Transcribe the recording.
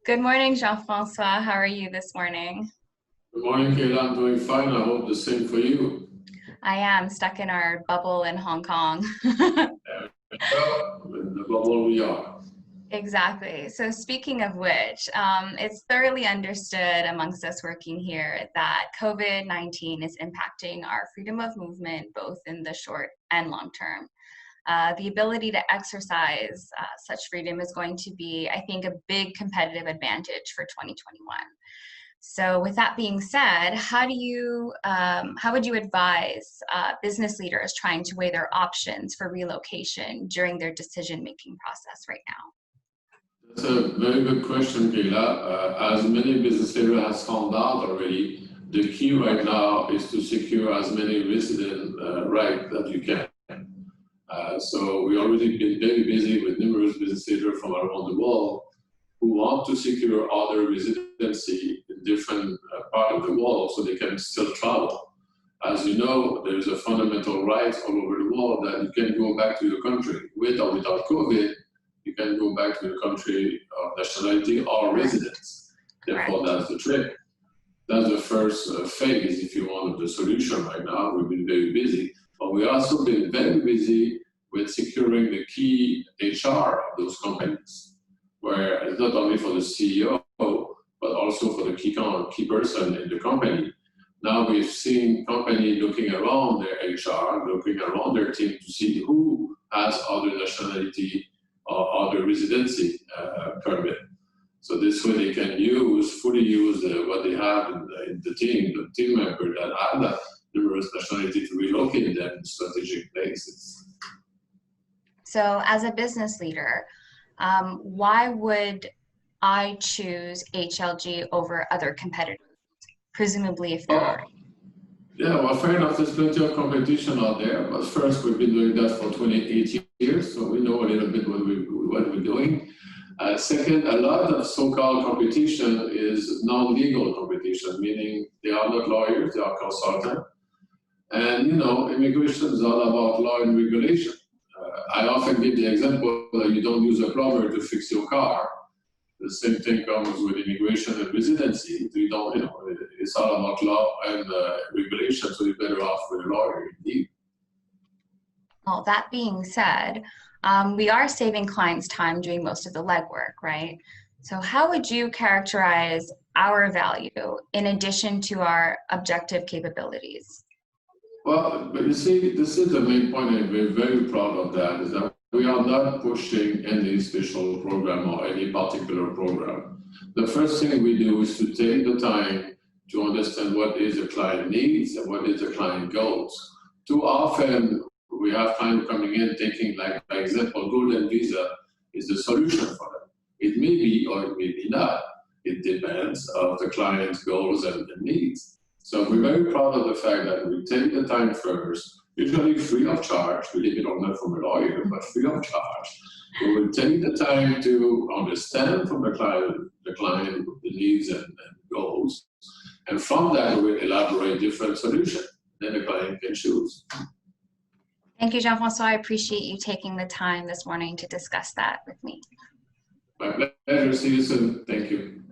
Good morning, Jean-François. How are you this morning? Good morning, Kayla. I'm doing fine. I hope the same for you. I am stuck in our bubble in Hong Kong. Well, in the bubble we are. Exactly. So speaking of which, it's thoroughly understood amongst us working here that COVID-19 is impacting our freedom of movement, both in the short and long term. The ability to exercise such freedom is going to be, I think, a big competitive advantage for 2021. So with that being said, how would you advise business leaders trying to weigh their options for relocation during their decision-making process right now? That's a very good question, Kayla. As many business leaders have found out already, the key right now is to secure as many resident rights that you can. So we already been very busy with numerous business leaders from around the world who want to secure other residency in different part of the world so they can still travel. As you know, there's a fundamental right all over the world that you can go back to your country with or without COVID. You can go back to your country of nationality or residence. Therefore, that's the trick. That's the first phase, if you want, of the solution right now. We've been very busy, but we also been very busy with securing the key HR of those companies, where it's not only for the CEO, but also for the key person in the company. Now we've seen companies looking around their HR, looking around their team to see who has other nationality or other residency permit. So this way they can fully use what they have in the team member that have that numerous nationality to relocate them in strategic places. So as a business leader, why would I choose HLG over other competitors, presumably if there are? Yeah, well, fair enough. There's plenty of competition out there. But first, we've been doing that for 28 years, so we know a little bit what we're doing. Second, a lot of so-called competition is non-legal competition, meaning they are not lawyers, they are consultants. And, immigration is all about law and regulation. I often give the example that you don't use a plumber to fix your car. The same thing comes with immigration and residency. You don't, it's all about law and regulation, so you're better off with a lawyer indeed. Well, that being said, we are saving clients time doing most of the legwork, right? So how would you characterize our value in addition to our objective capabilities? Well, but you see, this is the main point, and we're very proud of that, is that we are not pushing any special program or any particular program. The first thing we do is to take the time to understand what is the client needs and what is the client goals. Too often, we have clients coming in taking, like, by example, Golden Visa is the solution for them. It may be or it may be not. It depends on the client's goals and needs. So we're very proud of the fact that we take the time first, usually free of charge. We leave it on that from a lawyer, but free of charge. We will take the time to understand from the client the needs and goals. And from that, we will elaborate different solutions. Then the client can choose. Thank you, Jean-François. I appreciate you taking the time this morning to discuss that with me. My pleasure. See you soon. Thank you.